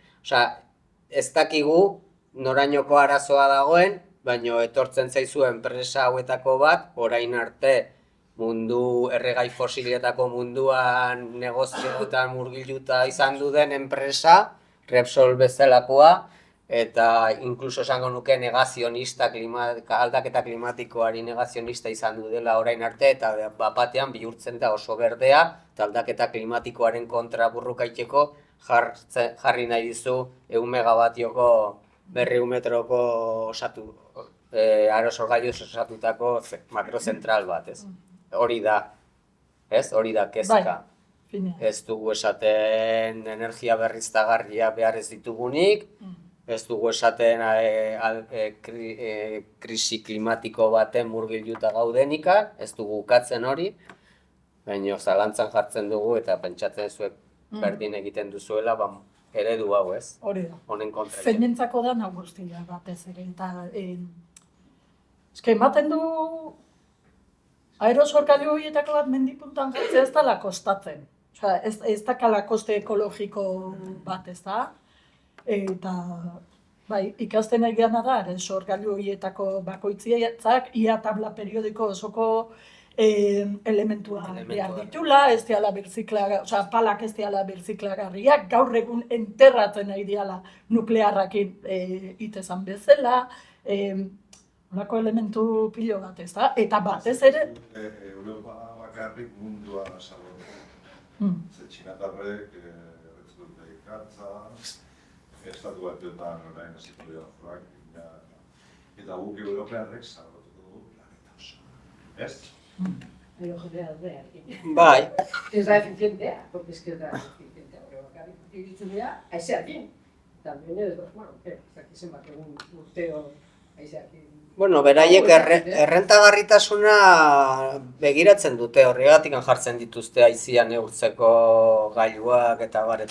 ez dakigu norainoko arazoa dagoen, baina etortzen zaizu enpresa hauetako bat, orain arte mundu erregai fosiletako munduan negozioetan murgilduta izan duen enpresa, Repsol bezalakoa, eta inkluso esango nuke negazionista, aldaketa klimatikoari negazionista izan du dela orain arte, eta bapatean bihurtzen da oso berdea, eta aldaketa klimatikoaren kontra burrukaiteko jarri nahi dizu 100 megabatioko 200 metroko aerosorgailuz osatutako makrozentral bat, ez? Hori da, ez? Hori da kezka. Ez dugu esaten energia berriztagarria behar ez ditugunik, ez dugu esaten krisi klimatiko baten murgilduta gaudenika, ez dugu ukatzen hori, baina zalantzan jartzen dugu eta pentsatzen zuek berdin egiten duzuela, eredu hau, ez? Hori da. Honen kontra. Zeinentzako da nagustia batez ere, eta ematen du aerosorgailu horietako bat mendipuntan jartzea ez dela kostatzen. Osea, ez dakala koste ekologiko bat, ez da? Eta bai, ikasten egiana da, aerosorgailu horietako bakoitziak ia tabla periodiko osoko elementua behar ditula, ez diala osea, palak ez diala birziklagarriak, gaur egun enterratzen nahi diala nuklearrakin itezan bezala, holako elementu pilo bat, ez da? Eta batez ere... Europa bakarrik mundua salbatu. Ze txinatarrek ez dute ikatza, estatu batuetan orain hasiko dira frackinga, eta guk europearrek salbatuko dugu planeta oso. Ez? Pero general Bai. Ez da eficientea, porque es que es da eficientea, pero bakarrik utilitzen dira aizeakin. También es, bueno, aquí zenbat egun urteo aizeakin. Bueno, beraiek errentagarritasuna begiratzen dute, horregatik jartzen dituzte aizia neurtzeko gailuak eta bar.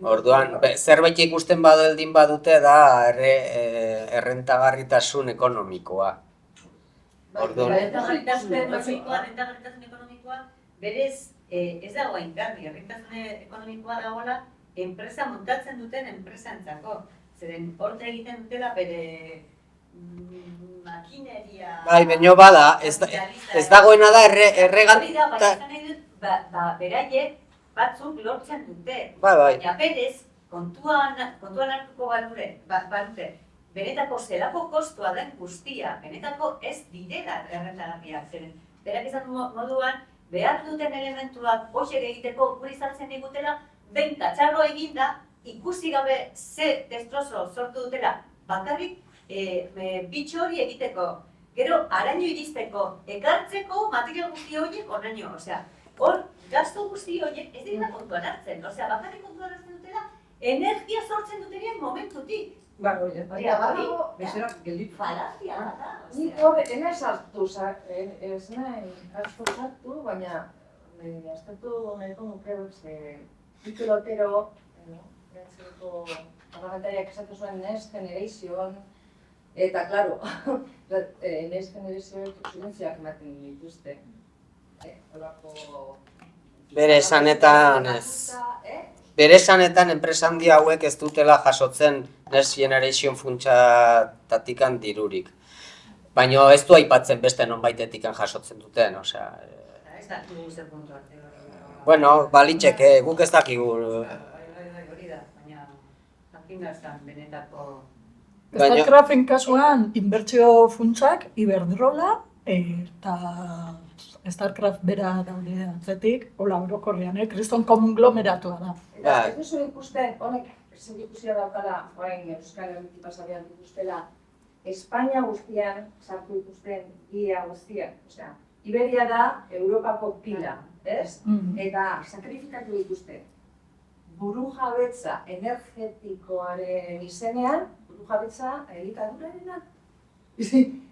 Orduan, zerbait ikusten badeldin badute da errentagarritasun ekonomikoa. Orduan, errentagarritasun ekonomikoa berez ez dago hain garbi, errentagarritasun ekonomikoa dagoela enpresa montatzen duten enpresantzako. Zeren horte egiten dutela bere makineria... Bai, baina bada, ez dagoena da erregan... Hori da, beraiek batzuk lortzen dute. Bai. Baina berez, kontuan hartuko balute, benetako zelako kostua den guztia, benetako ez direla errentagarriak. Zeren, berak izan moduan, behar duten elementuak hoxek egiteko guri saltzen digutela, behin katxarro eginda, ikusi gabe ze destrozo sortu dutela bakarrik bitxo hori egiteko. Gero, araño iristeko, ekartzeko material guzti horiek horreño. Osea, hor, gasto guzti horiek ez dira kontuan hartzen. Osea, bakarrik kontuan hartzen dutela, energia sortzen dutenean momentutik. Hori, bezerak gelditu. Falazia da. Nik hor, enez hartu, ez nahi hartu sartu, baina aztertu nahiko nuke, Mikel Otero, Gantzeko parlamentariak esatu zuen Next Generation, eta, klaro, Next Generation subventzioak ematen dituzte. Bere esanetan ez. Bere esanetan enpresa handi hauek ez dutela jasotzen Next Generation funtsatatikan dirurik. Baina ez du aipatzen beste nonbaitetikan jasotzen duten, osea... Ez da, zer puntu arte. Bueno, balitxeke, guk ez dakigu. Hori da, baina jakindaztan benetako... Starcraften kasuan, inbertsio funtsak, Iberdrola eta Starcraft bera daude atzetik, hola orokorrean, kriston konglomeratua da. Eta ez duzu ikusten, honek zer ikusia daukala, orain Euskal Herriti pasabian dituztela, Espainia guztian sartu ikusten ia guztiak. Osea, Iberia da Europako pila, ez? Eta sakrifikatu dituzte. Burujabetza energetikoaren izenean, burujabetza elikadurarena.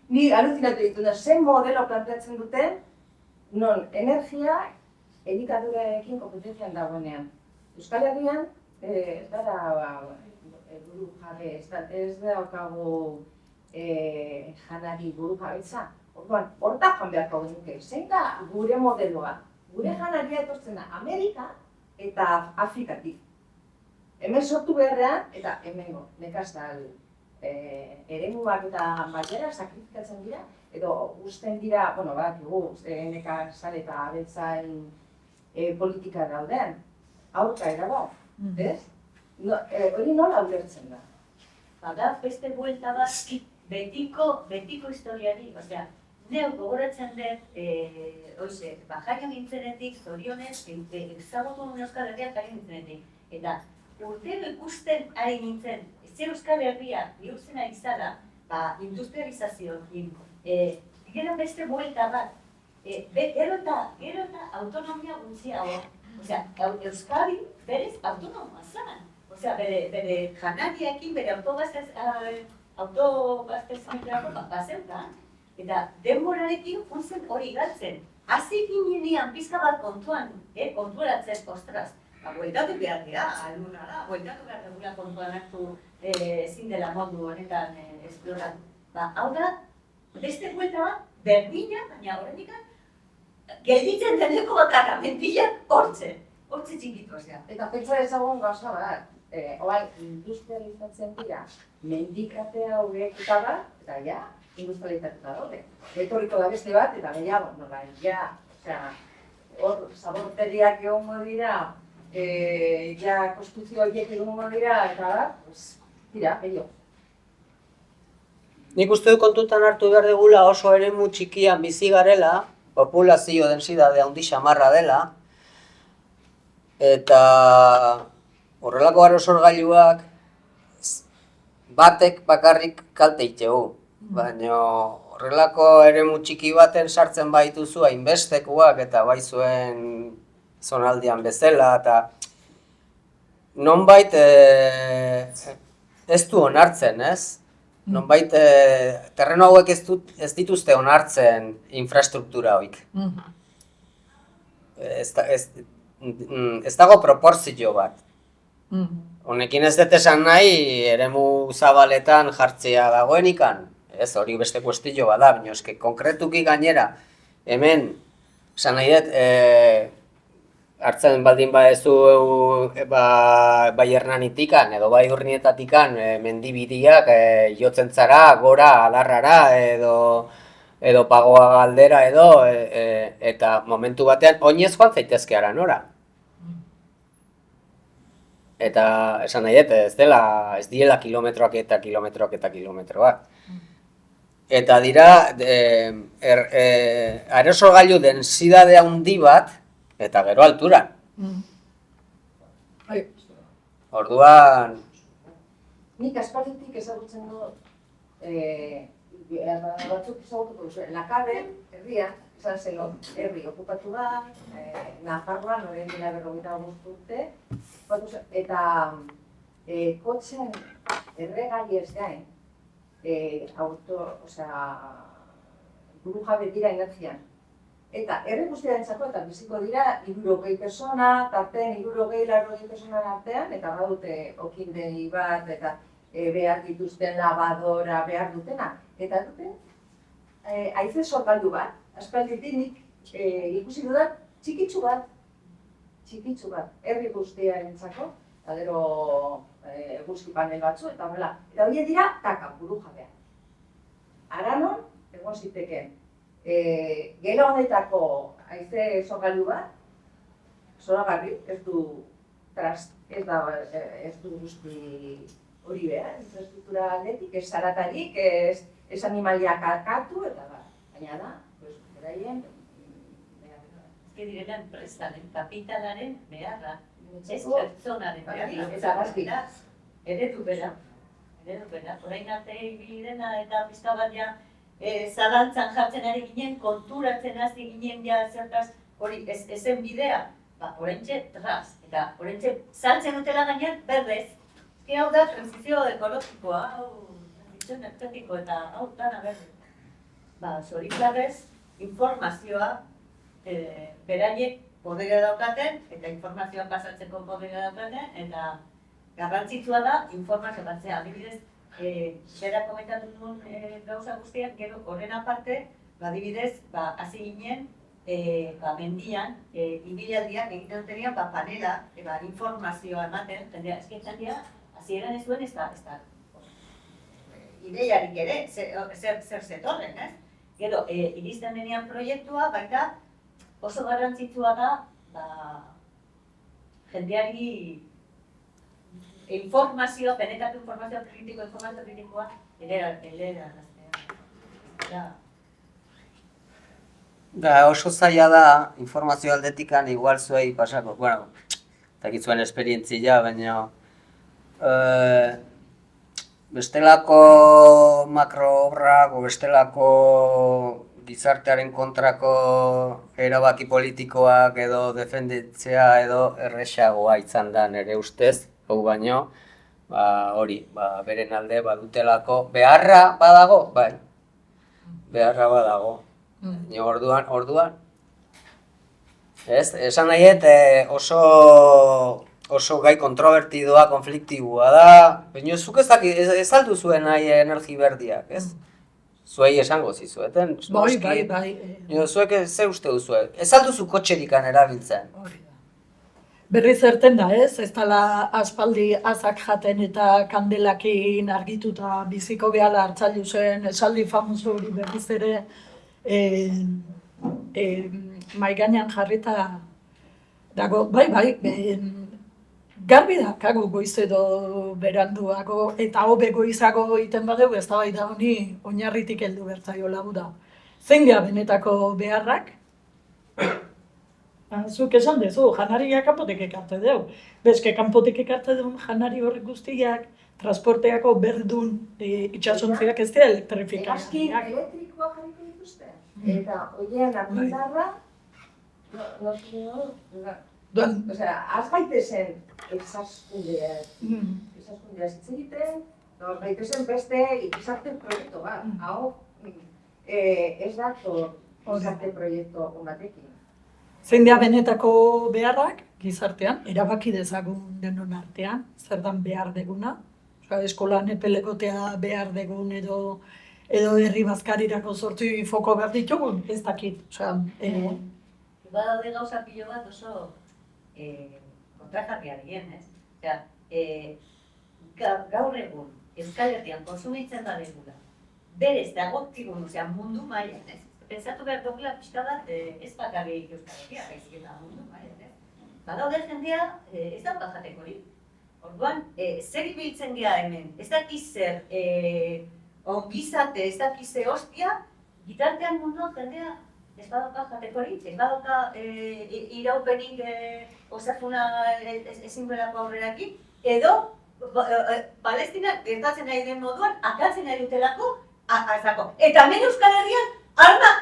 Ni aluzinatu dituna, zen modelo planteatzen duten, non energia elikadurarekin kompetentzian dagoenean. Euskal Herrian, ez gara burujabe, ez daukagu janari burujabetza. Orduan, horta joan beharko genuke, zein da gure modeloa? Gure janaria etortzen da Amerika eta Afrikatik. hemen sortu beharrean, eta hemengo, nekazal eremuak eta baiera sakrifikatzen dira, edo uzten dira, bueno, badakigu, nekazal eta abeltzain politika dauden, aurka erago, ez? Hori nola ulertzen da? Bada, beste buelta bat, betiko historiari, osea, neu gogoratzen dut, jaio gintzenetik, zorionez, ezagutu nuen Euskal Herriak jaio gintzenetik. Eta urtero ikusten ari nintzen, zer Euskal Herria bihurtzen ari zara, industrializazioekin, gero beste buelta bat, gero eta autonomia gutxiago. Osea, Euskadi berez autonomoa zen. Osea, bere janariekin, bere autobaztezanerako bazeukan. Eta denborarekin juntzen hori galtzen. Hasi ginenean pizka bat konturatzen, ostras, bueltatu behar dira, alunara, bueltatu behar dugula kontuan hartu ezin dela modu honetan esploratu. Hau da, beste buelta bat, berdina, baina horretik gelditzen deneko bakarra, mentila, hortze txikitu, osea. Eta pentsa ezagun gauza bat, industrializatzen dira, mendikatea horiek eta bat, eta ja, industrializatuta daude. Etorriko da beste bat, eta gehiago, nola, ja, hor, zaborteriak egongo dira, konstituzio horiek egongo dira, eta bat, tira, gehiago. Nik uste dut kontutan hartu behar dugula oso eremu txikian bizi garela, populazio densidade handi xamarra dela, eta horrelako aerosorgailuak batek bakarrik kalte itegu. Baina horrelako eremu txiki baten sartzen baituzu hainbestekoak eta bai zuen zonaldean bezala, eta nonbait ez du onartzen, ez? Nonbait terreno hauek ez dituzte onartzen infrastruktura hoik. Ez dago proporzio bat. Honekin ez dut esan nahi eremu zabaletan jartzea dagoenikan. Ez, hori beste kuestio bada, baina eske konkretuki gainera, hemen, esan nahi dut, hartzen baldin badezu bai Hernanitikan edo bai Urnietatikan mendibidiak jotzen zara, gora, adarrara edo Pagoa galdera edo, eta momentu batean oinez joan zaitezke hara nora. Eta esan nahi dut, ez diela kilometroak eta kilometroak. Eta dira, aerosorgailu densidade handi bat, eta gero alturan. Orduan... Nik aspalditik ezagutzen dut, batzuk ezagutuko duzu, Lakabe, herria, esan zelo, herri okupatu da, Nafarroan, orain dela 55 urte, eta kotxen erregai ez gain, buru jabe dira inertzian. Eta herri guztiarentzako eta biziko dira 60 pertsona, tartean 60-80 pertsona artean, eta badute okindegi bat, eta behar dituzten labadora, behar dutena. Eta duten, haize sorgaldu bat, aspalditik nik ikusi dudan txikitsu bat, herri guztiarentzako, eta gero eguzki panel batzu, eta horrela. Eta horiek dira, taka, buru jabean. Aranon, egon ziteken, gela honetako haize sorgailu bat, zoragarri, ez du guzti hori behar, infrastruktura aldetik, ez zaratarik, ez animaliak akatu, eta baina da, beraien, direla enpresaren, kapitalaren beharra, ez pertsonaren beharra. Eta gazki. Eredu bera. Orain arte ibilirena eta pizka bat ja zalantzan jartzen ari ginen, konturatzen hasi ginen ja zertaz hori ezen bidea. Oraintxe tras, eta oraintxe saltzen dutela gainean berdez. Hau da transizio ekologikoa, transizio energetiko eta hau dana berdez. Zoritxarrez, informazioa beraiek podera daukaten, eta informazioa pasatzeko podera daukaten, eta garrantzitsua da informazio batzea. Adibidez, bera komentatu nuen gauza guztiak, gero horren aparte, adibidez, hasi ginen mendian, ibilaldiak egiten dutenean, panela, informazioa ematen, jendea, hasieran ez duen ez da ideiarik ere, zer zetorren, ez? Gero, iristen denean proiektua, baita oso garrantzitsua da, jendeari informazioa, benetako informazioa kritikoa, eleraztea. Oso zaila da, informazio aldetikan igual zuei pasako, bueno, dakit zuen esperientzia, baina bestelako makroobrak, bestelako gizartearen kontrako erabaki politikoak edo defenditzea edo erresagoa izan da nire ustez, hau baino, hori, beren alde badutelako beharra badago, bai, beharra badago. Orduan, esan nahiet oso gai kontrobertidoa, konfliktiboa da, baina zuk ez aldu zuen nahi energi berdiak, ez? Zuei esango zizueten, Bai. Zuek ze uste duzue, ez alduzu kotxerikan erabiltzen. Berriz erten da, ez? Ez dela aspaldi azak jaten eta kandelakin argituta biziko behala hartzailu zen, esaldi famoso hori berriz ere mahai gainean jarrita dago, bai, garbi dakagu goiz edo beranduago eta hobe goizago egiten badeu, ez da bai da honi oinarritik heldu bertzaiola da. Zein dira benetako beharrak? Zuk esan dezu, janariak kanpotik ekarte deu. Bezke kanpotik ekarte duen janari horrek guztiak, transporteako berdun itxasontziak ez dira elektrifikak. Hegazkin elektrikoa jarriko dituzte. Eta horien argindarra, az gaitezen ezaskundea hitz egiten, az gaitezen beste gizarte proiektu bat. Hau, ez dator gizarte proiektu batekin. Zein dira benetako beharrak gizartean, erabaki dezagun denon artean, zer dan behar deguna. Eskolan epelekotea behar degun edo herri bazkarirako sortzi foko behar ditugun, ez dakit. Badaude gauza pilo bat oso kontrajarria dien, ez? Gaur egun, Euskal Herrian konsumitzen badegula, berez dagokigun, mundu mailan, ez? Pensatu behar dugula pixka bat, ez bakarrik Euskal Herria, baizik eta mundu mailan, ez? Badaude jendea ez dauka jatekorik. Orduan, zer ibiltzen gea hemen, ez dakiz zer ongizate, ez dakiz zer hostia, gitartean munduan jendea ez badauka jatekorik, ez badauka iraupenik osasuna ezin duelako aurrerakin, edo Palestina gertatzen nahi den moduan, akatzen nahi dutelako, azako. Eta hemen Euskal Herrian, armak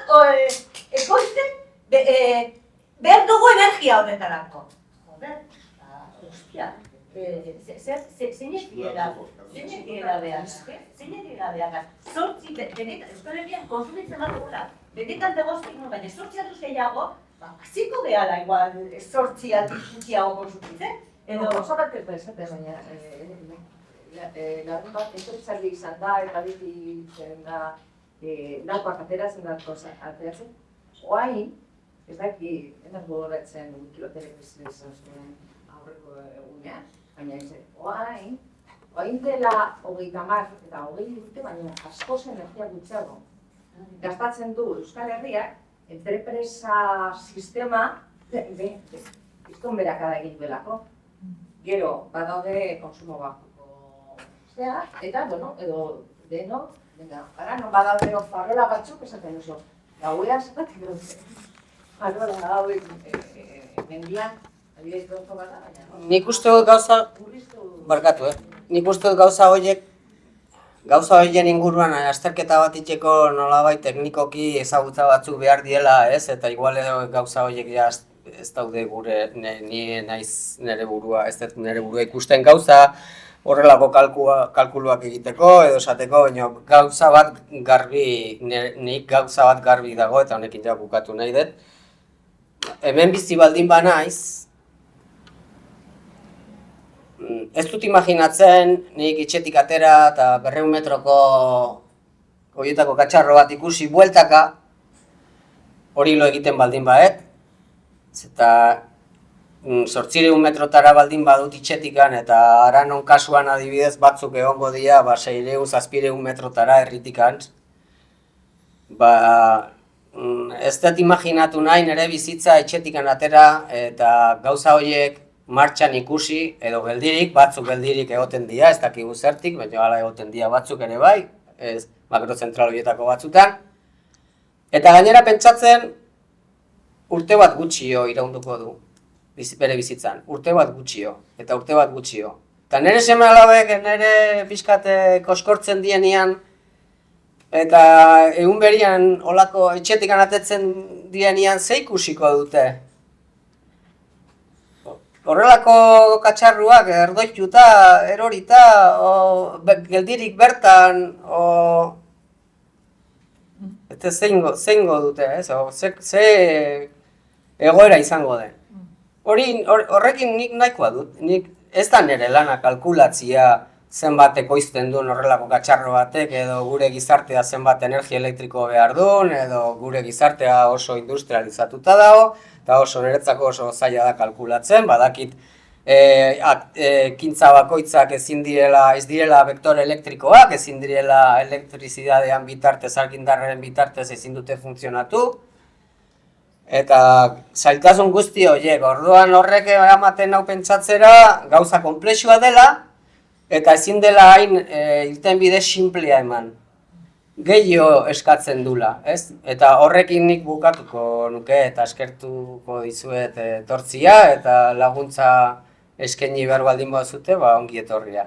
ekoizten behar dugu energia horretarako. Joder, hostia, zeinek diela behar. Zortzi, benetan, Euskal Herrian konsumitzen bat dugula. Benetan degoztik nun, baina zortzi alduz gehiago, ziko behala igual zortzi alduz gutxiago konsumitzen. Edo oso bat ez da esaten, baina larun bat enpretzaldi izan da eta ditzen da lakoak ateratzen dako ateratzen. Oain, ez daki, enak gogoratzen kilotelebizio izan zuen aurreko egunean, baina oain dela 30 eta 20 urte, baina askoz energia gutxiago. Gastatzen du Euskal Herriak, entrepresa sistema, izton berakada egin duelako. Gero, badaude konsumo bakuko eta, bueno, edo denok, non badaude farola batzuk esaten oso. Gauean zetatik dut. Farola hauek mendian, adibidez dut bada, baina... Nik uste dut gauza... Barkatu, Nik uste dut gauza horien inguruan azterketa bat itxeko nolabait teknikoki ezagutza batzuk behar diela, ez? Eta igual gauza horiek ez daude gure, ni naiz nire burua, ez dut nire burua ikusten gauza horrelako kalkuluak egiteko edo esateko, baina gauza bat garbi, nik gauza bat garbi dago eta honekin ja bukatu nahi dut. Hemen bizi baldin ba naiz, ez dut imaginatzen nik etxetik atera eta 200 metroko horietako katxarro bat ikusi bueltaka, hori lo egiten baldin baet, eta 800 metrotara baldin badut itxetikan, eta Aranon kasuan adibidez batzuk egongo dira 600-700 metrotara herritikan. Ez dut imaginatu nahi nire bizitza etxetikan atera eta gauza horiek martxan ikusi edo geldirik, batzuk geldirik egoten dira, ez dakigu zertik, baina hala egoten dira batzuk ere bai, ez makrozentral horietako batzutan. Eta gainera pentsatzen urte bat gutxio iraunduko du bere bizitzan, urte bat gutxio, eta urte bat gutxio. Eta nire seme-alabek nire pixkat koskortzen dienean, eta egun berian olako etxetik atetzen dienean ze ikusiko dute. Horrelako katxarruak erdoituta, erorita, geldirik bertan, eta zeingo dute, ze egoera izango den. Horrekin nik nahikoa dut, ez da nire lana kalkulatzia zenbat ekoizten duen horrelako katxarro batek, edo gure gizartea zenbat energia elektriko behar duen, edo gure gizartea oso industrializatuta dago, eta oso niretzako oso zaila da kalkulatzen, badakit ekintza bakoitzak ez direla vektore elektrikoak, ezin direla elektrizidadean bitartez, argindarraren bitartez ezin dute funtzionatu, eta zailtasun guzti horiek, orduan horrek eramaten hau pentsatzera gauza konplexua dela, eta ezin dela hain irtenbide sinplea eman. Gehiago eskatzen dula, ez? Eta horrekin nik bukatuko nuke eta eskertuko dizuet etortzia eta laguntza eskaini behar baldin bazute, ongi etorria.